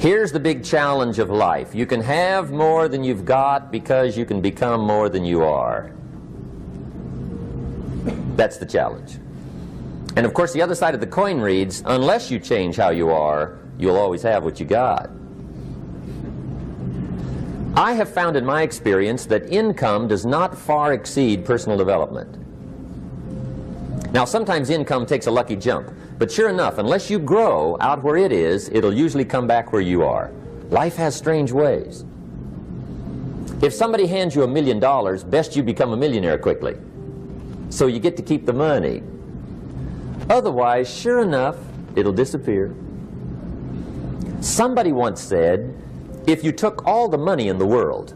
Here's the big challenge of life. You can have more than you've got because you can become more than you are. That's the challenge. And of course the other side of the coin reads, unless you change how you are, you'll always have what you got. I have found in my experience that income does not far exceed personal development. Now sometimes income takes a lucky jump, but sure enough, unless you grow out where it is, it'll usually come back where you are. Life has strange ways. If somebody hands you $1 million, best you become a millionaire quickly, so you get to keep the money. Otherwise, sure enough, it'll disappear. Somebody once said, if you took all the money in the world,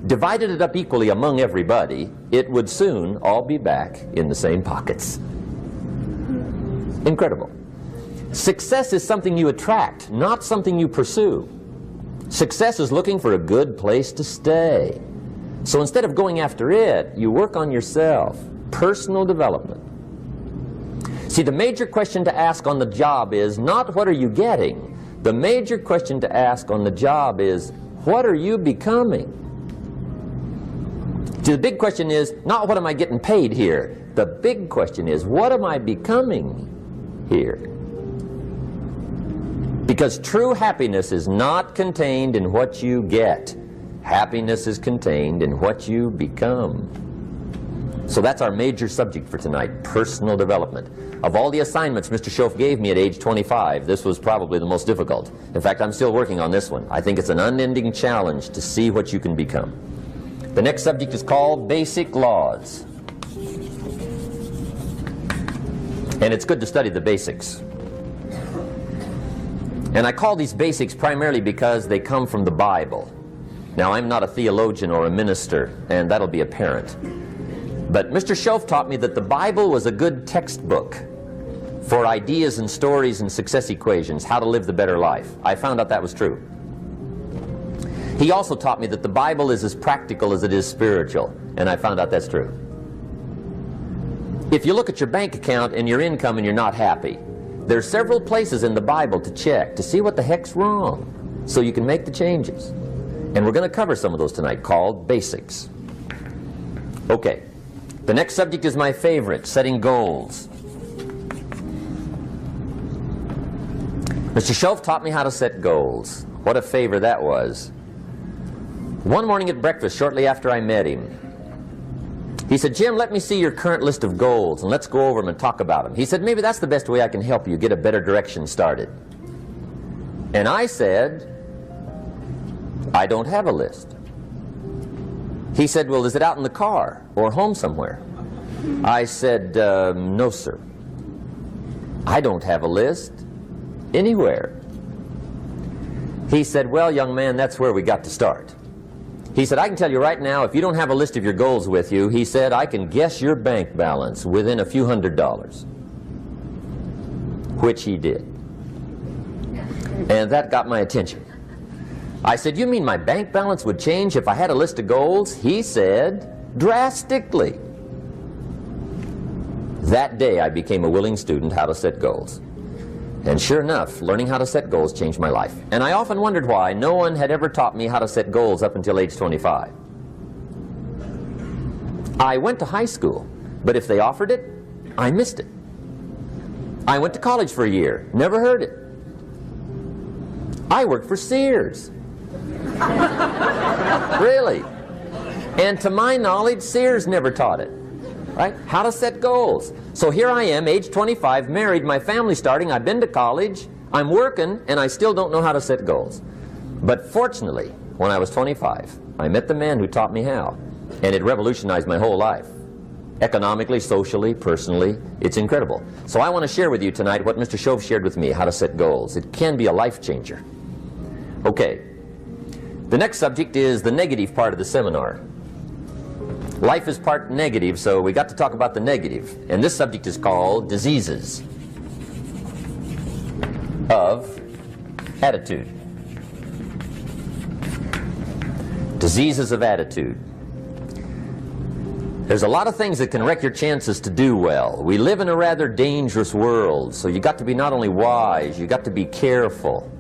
divided it up equally among everybody, it would soon all be back in the same pockets. Incredible. Success is something you attract, not something you pursue. Success is looking for a good place to stay. So instead of going after it, you work on yourself. Personal development. See, the major question to ask on the job is not what are you getting? The major question to ask on the job is what are you becoming? See, the big question is not what am I getting paid here? The big question is what am I becoming here? Because true happiness is not contained in what you get. Happiness is contained in what you become. So that's our major subject for tonight, personal development. Of all the assignments Mr. Schoaf gave me at age 25, this was probably the most difficult. In fact, I'm still working on this one. I think it's an unending challenge to see what you can become. The next subject is called Basic Laws. And it's good to study the basics. And I call these basics primarily because they come from the Bible. Now, I'm not a theologian or a minister, and that'll be apparent. But Mr. Schoaf taught me that the Bible was a good textbook for ideas and stories and success equations, how to live the better life. I found out that was true. He also taught me that the Bible is as practical as it is spiritual, and I found out that's true. If you look at your bank account and your income and you're not happy, there are several places in the Bible to check to see what the heck's wrong so you can make the changes. And we're going to cover some of those tonight, called basics. Okay. The next subject is my favorite, setting goals. Mr. Schoaf taught me how to set goals. What a favor that was. One morning at breakfast, shortly after I met him, he said, Jim, let me see your current list of goals and let's go over them and talk about them. He said, maybe that's the best way I can help you get a better direction started. And I said, I don't have a list. He said, well, is it out in the car or home somewhere? I said, no, sir. I don't have a list anywhere. He said, well, young man, that's where we got to start. He said, I can tell you right now, if you don't have a list of your goals with you, he said, I can guess your bank balance within a few $100s. Which he did. And that got my attention. I said, you mean my bank balance would change if I had a list of goals? He said, drastically. That day I became a willing student how to set goals. And sure enough, learning how to set goals changed my life. And I often wondered why no one had ever taught me how to set goals up until age 25. I went to high school, but if they offered it, I missed it. I went to college for a year, never heard it. I worked for Sears. Really. And to my knowledge, Sears never taught it. Right? How to set goals. So here I am, age 25, married, my family's starting, I've been to college, I'm working, and I still don't know how to set goals. But fortunately, when I was 25, I met the man who taught me how, and it revolutionized my whole life. Economically, socially, personally, it's incredible. So I want to share with you tonight what Mr. Schoaf shared with me, how to set goals. It can be a life changer. Okay. The next subject is the negative part of the seminar. Life is part negative, so we got to talk about the negative. And this subject is called diseases of attitude. Diseases of attitude. There's a lot of things that can wreck your chances to do well. We live in a rather dangerous world, so you got to be not only wise, you got to be careful.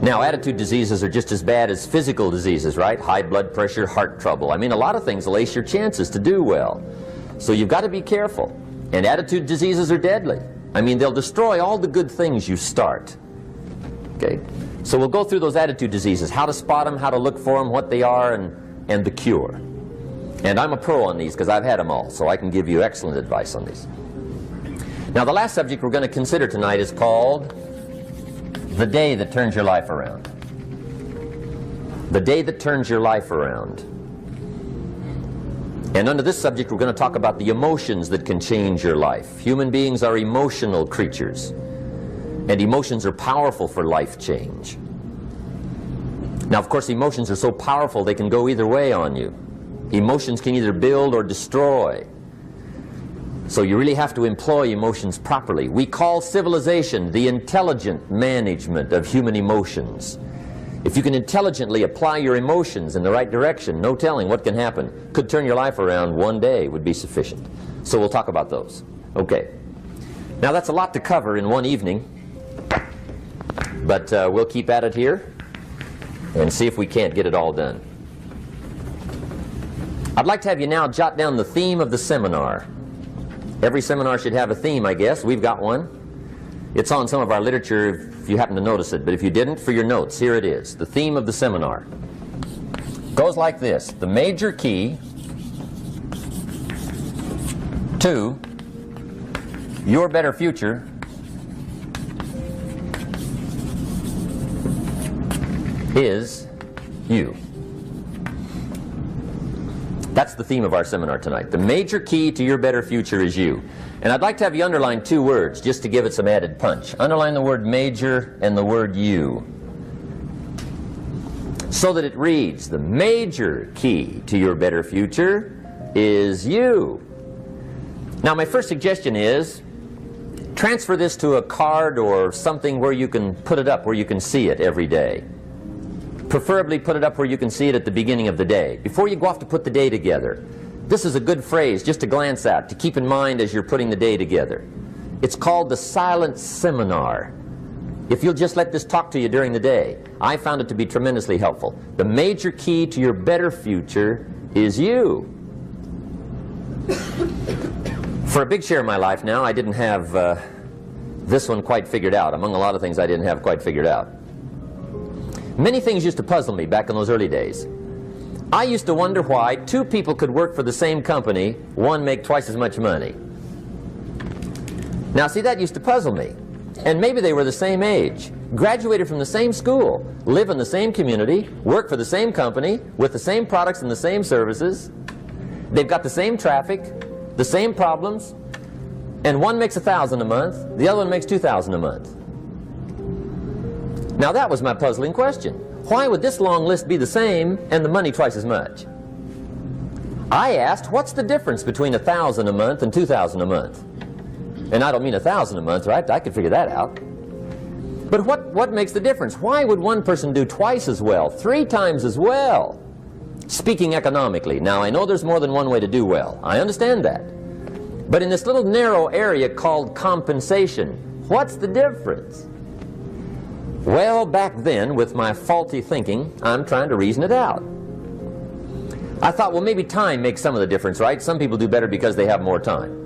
Now, attitude diseases are just as bad as physical diseases, right? High blood pressure, heart trouble. I mean, a lot of things will ace your chances to do well. So you've got to be careful. And attitude diseases are deadly. I mean, they'll destroy all the good things you start. Okay? So we'll go through those attitude diseases, how to spot them, how to look for them, what they are, and the cure. And I'm a pro on these because I've had them all, so I can give you excellent advice on these. Now, the last subject we're going to consider tonight is called the day that turns your life around. The day that turns your life around. And under this subject, we're going to talk about the emotions that can change your life. Human beings are emotional creatures, and emotions are powerful for life change. Now, of course, emotions are so powerful they can go either way on you. Emotions can either build or destroy. So you really have to employ emotions properly. We call civilization the intelligent management of human emotions. If you can intelligently apply your emotions in the right direction, no telling what can happen. Could turn your life around one day would be sufficient. So we'll talk about those. Okay. Now that's a lot to cover in one evening, but we'll keep at it here and see if we can't get it all done. I'd like to have you now jot down the theme of the seminar. Every seminar should have a theme, I guess. We've got one. It's on some of our literature if you happen to notice it, but if you didn't, for your notes, here it is. The theme of the seminar goes like this: the major key to your better future is you. That's the theme of our seminar tonight. The major key to your better future is you. And I'd like to have you underline two words just to give it some added punch. Underline the word major and the word you, so that it reads, the major key to your better future is you. Now, my first suggestion is transfer this to a card or something where you can put it up, where you can see it every day. Preferably put it up where you can see it at the beginning of the day, before you go off to put the day together. This is a good phrase just to glance at, to keep in mind as you're putting the day together. It's called the silent seminar. If you'll just let this talk to you during the day, I found it to be tremendously helpful. The major key to your better future is you. For a big share of my life now, I didn't have this one quite figured out, among a lot of things I didn't have quite figured out. Many things used to puzzle me back in those early days. I used to wonder why two people could work for the same company, one make twice as much money. Now see, that used to puzzle me. And maybe they were the same age, graduated from the same school, live in the same community, work for the same company, with the same products and the same services. They've got the same traffic, the same problems, and one makes $1,000 a month, the other one makes $2,000 a month. Now that was my puzzling question. Why would this long list be the same and the money twice as much? I asked, what's the difference between $1,000 a month and $2,000 a month? And I don't mean $1,000 a month, right? I could figure that out. But what makes the difference? Why would one person do twice as well, 3 times as well? Speaking economically. Now I know there's more than one way to do well. I understand that. But in this little narrow area called compensation, what's the difference? Well, back then, with my faulty thinking, I'm trying to reason it out. I thought, well, maybe time makes some of the difference, right? Some people do better because they have more time.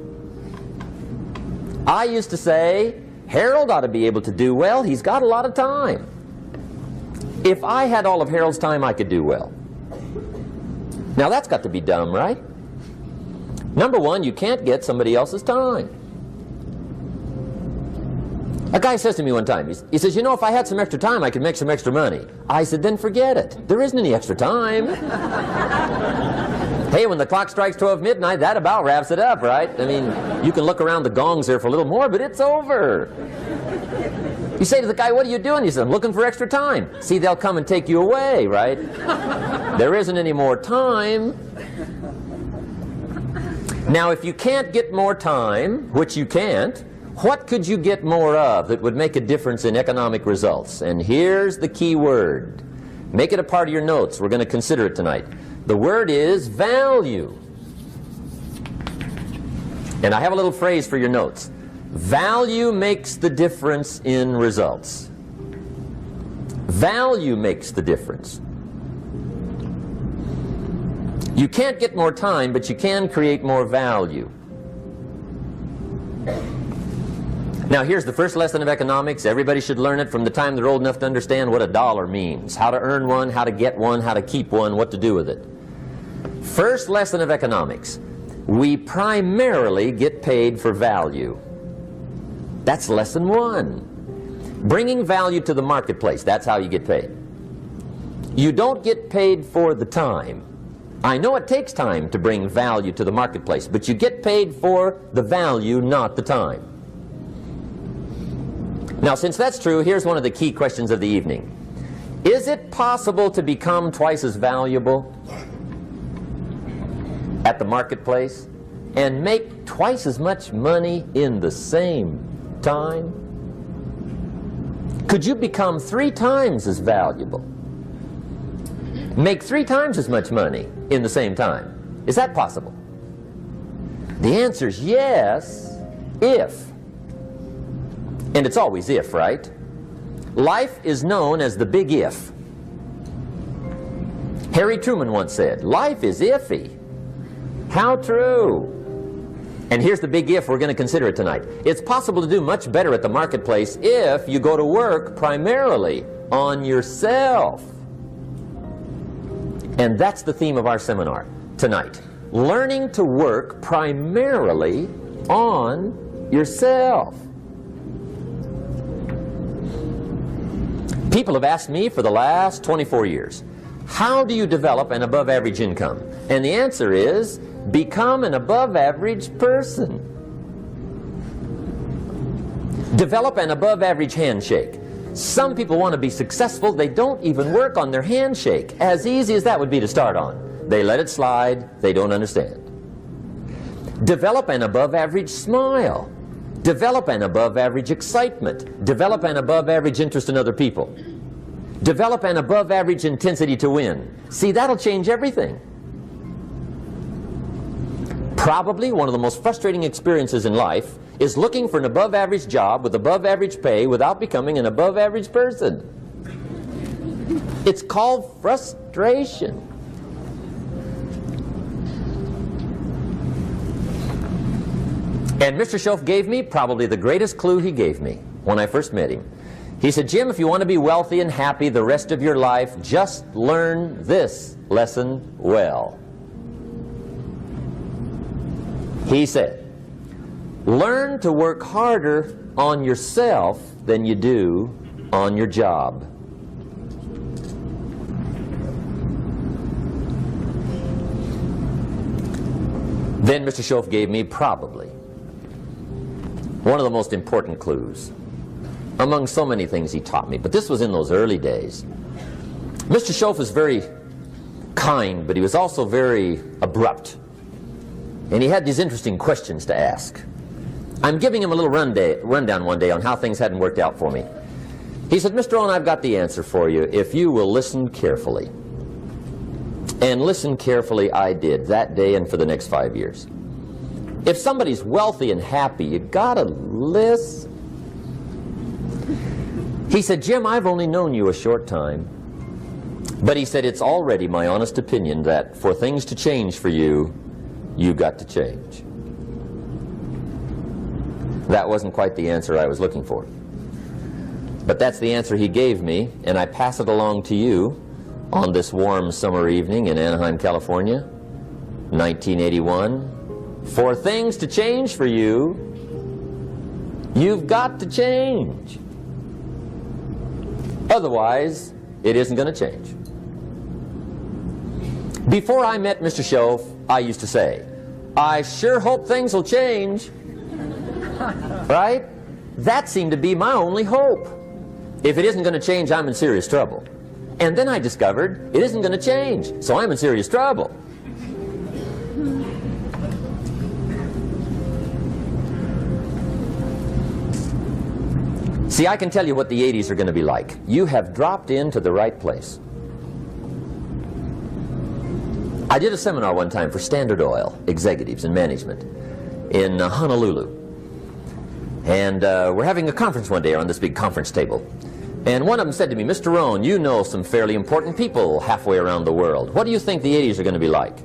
I used to say, Harold ought to be able to do well. He's got a lot of time. If I had all of Harold's time, I could do well. Now, that's got to be dumb, right? Number one, you can't get somebody else's time. A guy says to me one time, he says, you know, if I had some extra time, I could make some extra money. I said, then forget it. There isn't any extra time. Hey, when the clock strikes 12 midnight, that about wraps it up, right? I mean, you can look around the gongs there for a little more, but it's over. You say to the guy, what are you doing? He says, I'm looking for extra time. See, they'll come and take you away, right? There isn't any more time. Now, if you can't get more time, which you can't, what could you get more of that would make a difference in economic results? And here's the key word. Make it a part of your notes. We're going to consider it tonight. The word is value. And I have a little phrase for your notes. Value makes the difference in results. Value makes the difference. You can't get more time, but you can create more value. Now here's the first lesson of economics. Everybody should learn it from the time they're old enough to understand what a dollar means, how to earn one, how to get one, how to keep one, what to do with it. First lesson of economics. We primarily get paid for value. That's lesson one. Bringing value to the marketplace, that's how you get paid. You don't get paid for the time. I know it takes time to bring value to the marketplace, but you get paid for the value, not the time. Now, since that's true, here's one of the key questions of the evening. Is it possible to become twice as valuable at the marketplace and make twice as much money in the same time? Could you become 3 times as valuable? Make 3 times as much money in the same time? Is that possible? The answer is yes, if. And it's always if, right? Life is known as the big if. Harry Truman once said, life is iffy. How true. And here's the big if we're going to consider it tonight. It's possible to do much better at the marketplace if you go to work primarily on yourself. And that's the theme of our seminar tonight. Learning to work primarily on yourself. People have asked me for the last 24 years, how do you develop an above average income? And the answer is, become an above average person. Develop an above average handshake. Some people want to be successful, they don't even work on their handshake. As easy as that would be to start on. They let it slide, they don't understand. Develop an above average smile. Develop an above average excitement. Develop an above average interest in other people. Develop an above average intensity to win. See, that'll change everything. Probably one of the most frustrating experiences in life is looking for an above average job with above average pay without becoming an above average person. It's called frustration. And Mr. Schoaf gave me probably the greatest clue he gave me when I first met him. He said, Jim, if you want to be wealthy and happy the rest of your life, just learn this lesson well. He said, learn to work harder on yourself than you do on your job. Then Mr. Schoaf gave me probably one of the most important clues among so many things he taught me, but this was in those early days. Mr. Schoaf was very kind, but he was also very abrupt. And he had these interesting questions to ask. I'm giving him a little rundown one day on how things hadn't worked out for me. He said, Mr. Rohn, I've got the answer for you if you will listen carefully. And listen carefully I did that day and for the next 5 years. If somebody's wealthy and happy, you gotta listen. He said, Jim, I've only known you a short time. But he said, it's already my honest opinion that for things to change for you, you got to change. That wasn't quite the answer I was looking for. But that's the answer he gave me, and I pass it along to you on this warm summer evening in Anaheim, California, 1981. For things to change for you, you've got to change. Otherwise, it isn't going to change. Before I met Mr. Schoaf, I used to say, I sure hope things will change. Right? That seemed to be my only hope. If it isn't going to change, I'm in serious trouble. And then I discovered it isn't going to change, so I'm in serious trouble. See, I can tell you what the 80s are going to be like. You have dropped into the right place. I did a seminar one time for Standard Oil executives and management in Honolulu. And we're having a conference one day on this big conference table. And one of them said to me, Mr. Rohn, you know some fairly important people halfway around the world. What do you think the 80s are going to be like?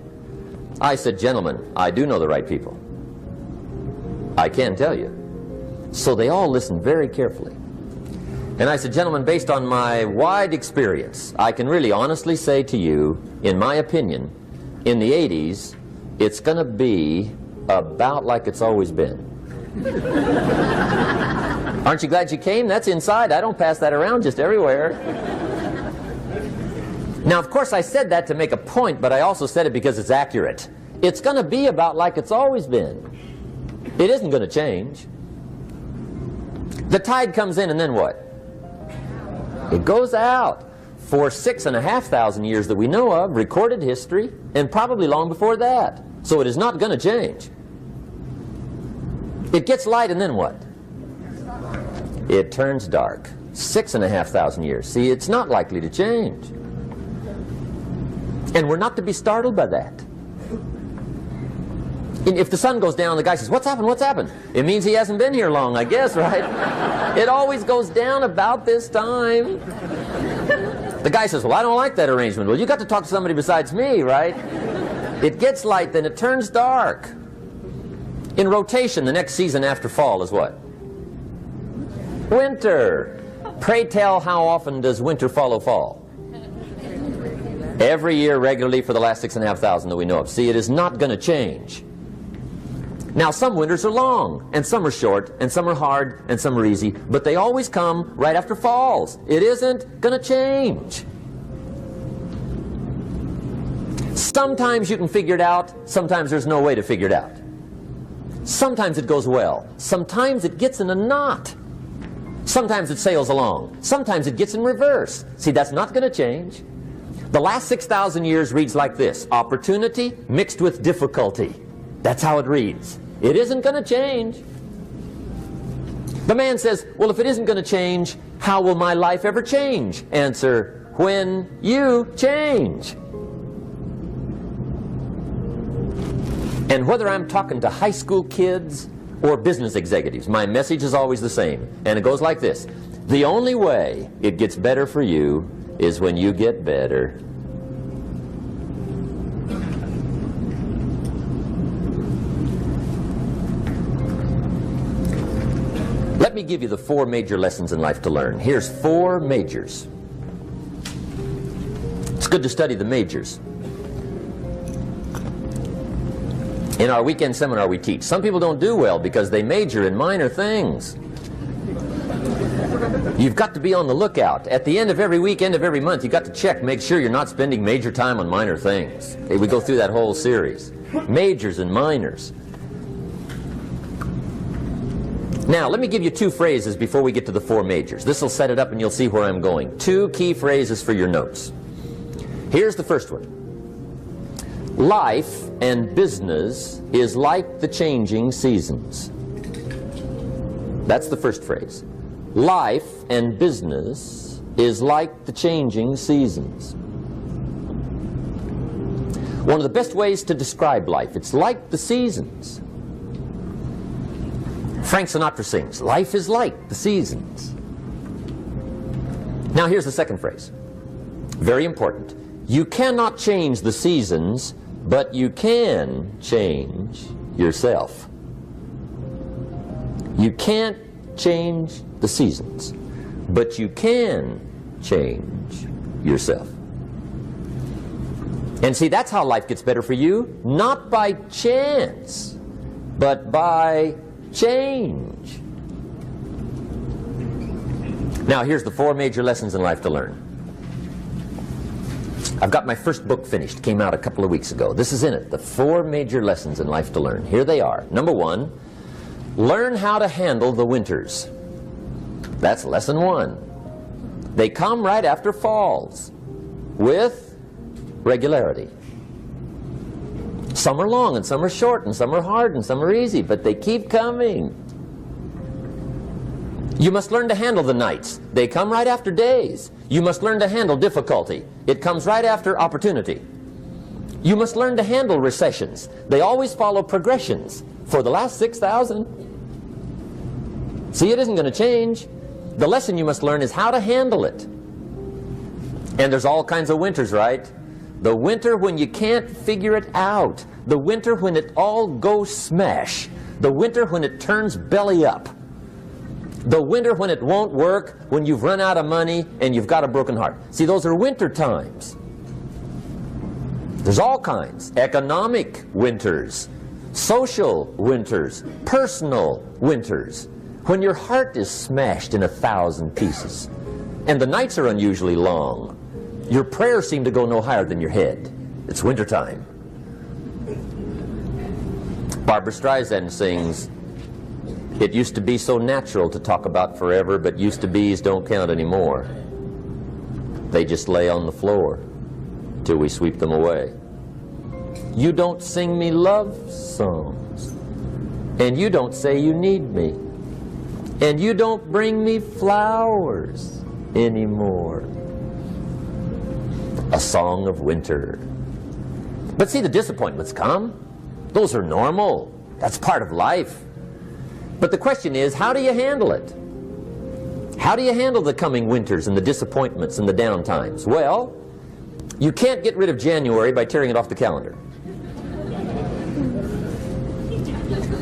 I said, gentlemen, I do know the right people. I can tell you. So they all listened very carefully. And I said, gentlemen, based on my wide experience, I can really honestly say to you, in my opinion, in the 80s, it's going to be about like it's always been. Aren't you glad you came? That's inside. I don't pass that around just everywhere. Now, of course, I said that to make a point, but I also said it because it's accurate. It's going to be about like it's always been. It isn't going to change. The tide comes in, and then what? It goes out. For 6,500 years that we know of, recorded history, and probably long before that. So it is not going to change. It gets light, and then what? It turns dark. 6,500 years. See, it's not likely to change. And we're not to be startled by that. And if the sun goes down, the guy says, what's happened, what's happened? It means he hasn't been here long, I guess, right? It always goes down about this time. The guy says, well, I don't like that arrangement. Well, you got to talk to somebody besides me, right? It gets light, then it turns dark. In rotation, the next season after fall is what? Winter. Pray tell, how often does winter follow fall? Every year regularly for the last 6,500 that we know of. See, it is not going to change. Now, some winters are long, and some are short, and some are hard, and some are easy, but they always come right after falls. It isn't going to change. Sometimes you can figure it out, sometimes there's no way to figure it out. Sometimes it goes well, sometimes it gets in a knot. Sometimes it sails along, sometimes it gets in reverse. See, that's not going to change. The last 6,000 years reads like this: opportunity mixed with difficulty. That's how it reads. It isn't going to change. The man says, well, if it isn't going to change, how will my life ever change? Answer, when you change. And whether I'm talking to high school kids or business executives, my message is always the same. And it goes like this: the only way it gets better for you is when you get better. Let me give you the 4 major lessons in life to learn. Here's 4 majors. It's good to study the majors. In our weekend seminar we teach. Some people don't do well because they major in minor things. You've got to be on the lookout. At the end of every week, end of every month, you've got to check, make sure you're not spending major time on minor things. We go through that whole series. Majors and minors. Now, let me give you 2 phrases before we get to the 4 majors. This will set it up and you'll see where I'm going. 2 key phrases for your notes. Here's the first one. Life and business is like the changing seasons. That's the first phrase. Life and business is like the changing seasons. One of the best ways to describe life, it's like the seasons. Frank Sinatra sings, life is like the seasons. Now here's the second phrase. Very important. You cannot change the seasons, but you can change yourself. You can't change the seasons, but you can change yourself. And see, that's how life gets better for you, not by chance, but by change. Now here's the 4 major lessons in life to learn. I've got my first book finished, came out a couple of weeks ago. This is in it, the 4 major lessons in life to learn. Here they are. Number 1, learn how to handle the winters. That's lesson 1. They come right after falls, with regularity. Some are long, and some are short, and some are hard, and some are easy, but they keep coming. You must learn to handle the nights. They come right after days. You must learn to handle difficulty. It comes right after opportunity. You must learn to handle recessions. They always follow progressions. For the last 6,000. See, it isn't going to change. The lesson you must learn is how to handle it. And there's all kinds of winters, right? The winter when you can't figure it out. The winter when it all goes smash. The winter when it turns belly up. The winter when it won't work, when you've run out of money and you've got a broken heart. See, those are winter times. There's all kinds. Economic winters, social winters, personal winters. When your heart is smashed in 1,000 pieces and the nights are unusually long, your prayers seem to go no higher than your head. It's wintertime. Barbara Streisand sings, "It used to be so natural to talk about forever, but used to be's don't count anymore. They just lay on the floor till we sweep them away. You don't sing me love songs, and you don't say you need me, and you don't bring me flowers anymore." A song of winter. But see, the disappointments come. Those are normal. That's part of life. But the question is, how do you handle it? How do you handle the coming winters and the disappointments and the downtimes? Well, you can't get rid of January by tearing it off the calendar.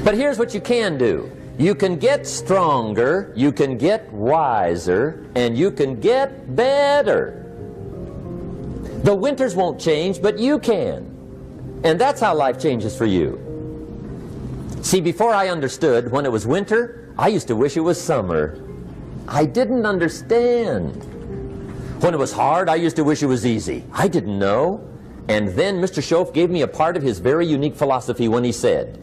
But here's what you can do. You can get stronger, you can get wiser, and you can get better. The winters won't change, but you can. And that's how life changes for you. See, before I understood, when it was winter, I used to wish it was summer. I didn't understand. When it was hard, I used to wish it was easy. I didn't know. And then Mr. Schoaf gave me a part of his very unique philosophy when he said,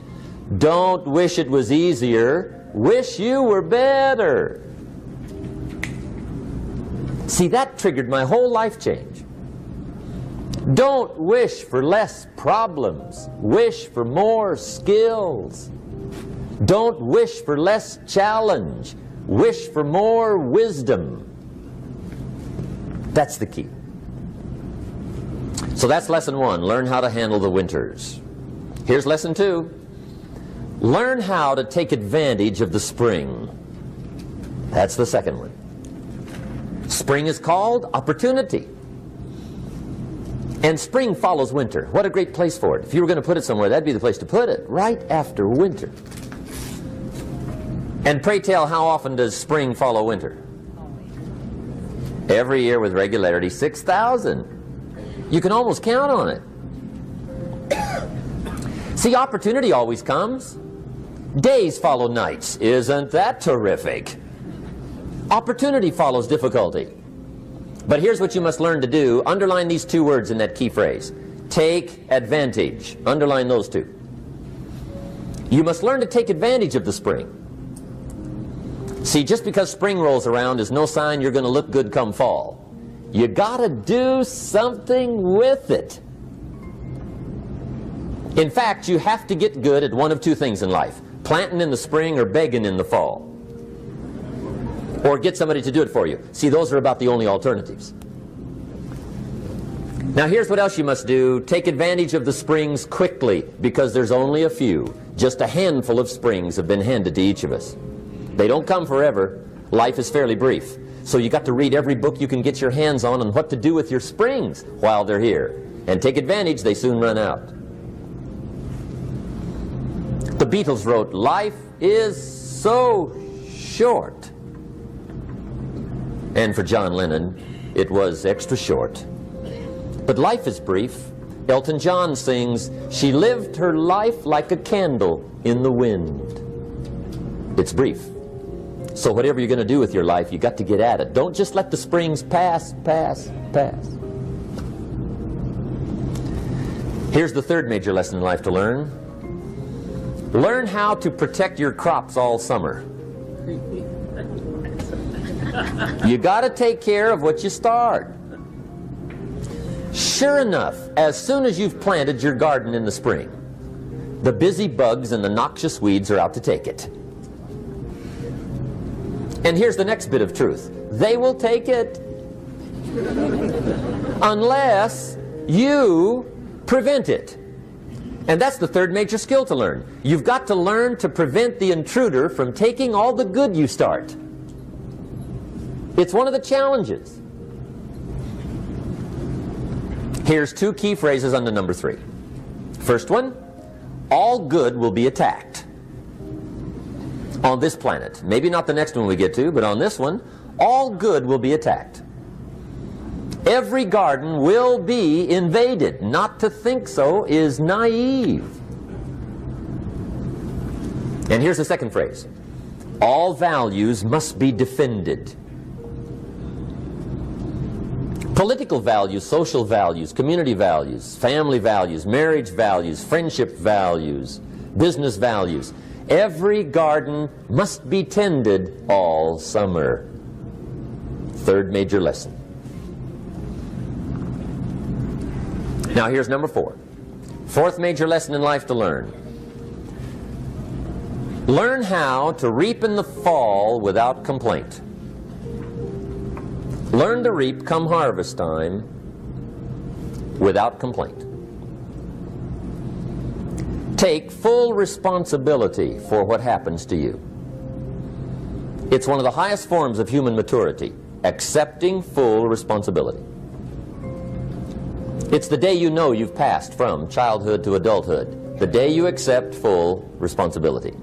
"Don't wish it was easier, wish you were better." See, that triggered my whole life change. Don't wish for less problems, wish for more skills. Don't wish for less challenge, wish for more wisdom. That's the key. So that's lesson 1, learn how to handle the winters. Here's lesson 2, learn how to take advantage of the spring. That's the second one. Spring is called opportunity. And spring follows winter. What a great place for it. If you were going to put it somewhere, that'd be the place to put it, right after winter. And pray tell, how often does spring follow winter? Every year with regularity, 6,000. You can almost count on it. See, opportunity always comes. Days follow nights. Isn't that terrific? Opportunity follows difficulty. But here's what you must learn to do. Underline these 2 words in that key phrase. Take advantage. Underline those 2. You must learn to take advantage of the spring. See, just because spring rolls around is no sign you're going to look good come fall. You got to do something with it. In fact, you have to get good at one of 2 things in life. Planting in the spring or begging in the fall. Or get somebody to do it for you. See, those are about the only alternatives. Now here's what else you must do. Take advantage of the springs quickly, because there's only a few. Just a handful of springs have been handed to each of us. They don't come forever. Life is fairly brief. So you got to read every book you can get your hands on what to do with your springs while they're here. And take advantage, they soon run out. The Beatles wrote, "Life is so short." And for John Lennon, it was extra short. But life is brief. Elton John sings, "She lived her life like a candle in the wind." It's brief. So whatever you're going to do with your life, you got to get at it. Don't just let the springs pass. Here's the third major lesson in life to learn. Learn how to protect your crops all summer. You got to take care of what you start. Sure enough, as soon as you've planted your garden in the spring, the busy bugs and the noxious weeds are out to take it. And here's the next bit of truth. They will take it unless you prevent it. And that's the third major skill to learn. You've got to learn to prevent the intruder from taking all the good you start. It's one of the challenges. Here's two key phrases under number 3. First one, all good will be attacked. On this planet. Maybe not the next one we get to, but on this one, all good will be attacked. Every garden will be invaded. Not to think so is naive. And here's the second phrase. All values must be defended. Political values, social values, community values, family values, marriage values, friendship values, business values. Every garden must be tended all summer. Third major lesson. Now here's number 4. Fourth major lesson in life to learn. Learn how to reap in the fall without complaint. Learn to reap come harvest time without complaint. Take full responsibility for what happens to you. It's one of the highest forms of human maturity, accepting full responsibility. It's the day you know you've passed from childhood to adulthood, the day you accept full responsibility.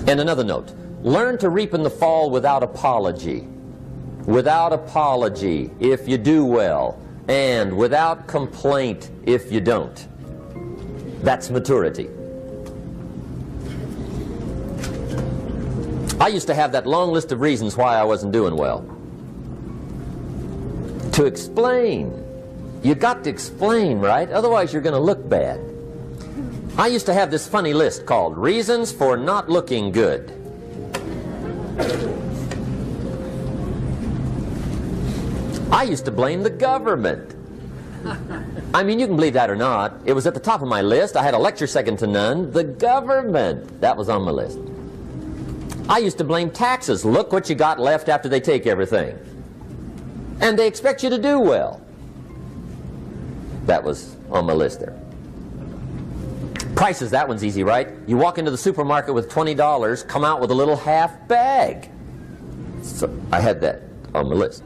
And another note, learn to reap in the fall without apology. Without apology if you do well, and without complaint if you don't. That's maturity. I used to have that long list of reasons why I wasn't doing well. To explain. You got to explain, right? Otherwise you're going to look bad. I used to have this funny list called Reasons for Not Looking Good. I used to blame the government. I mean, you can believe that or not. It was at the top of my list. I had a lecture second to none. The government. That was on my list. I used to blame taxes. Look what you got left after they take everything. And they expect you to do well. That was on my list there. Prices, that one's easy, right? You walk into the supermarket with $20, come out with a little half bag. So I had that on my list.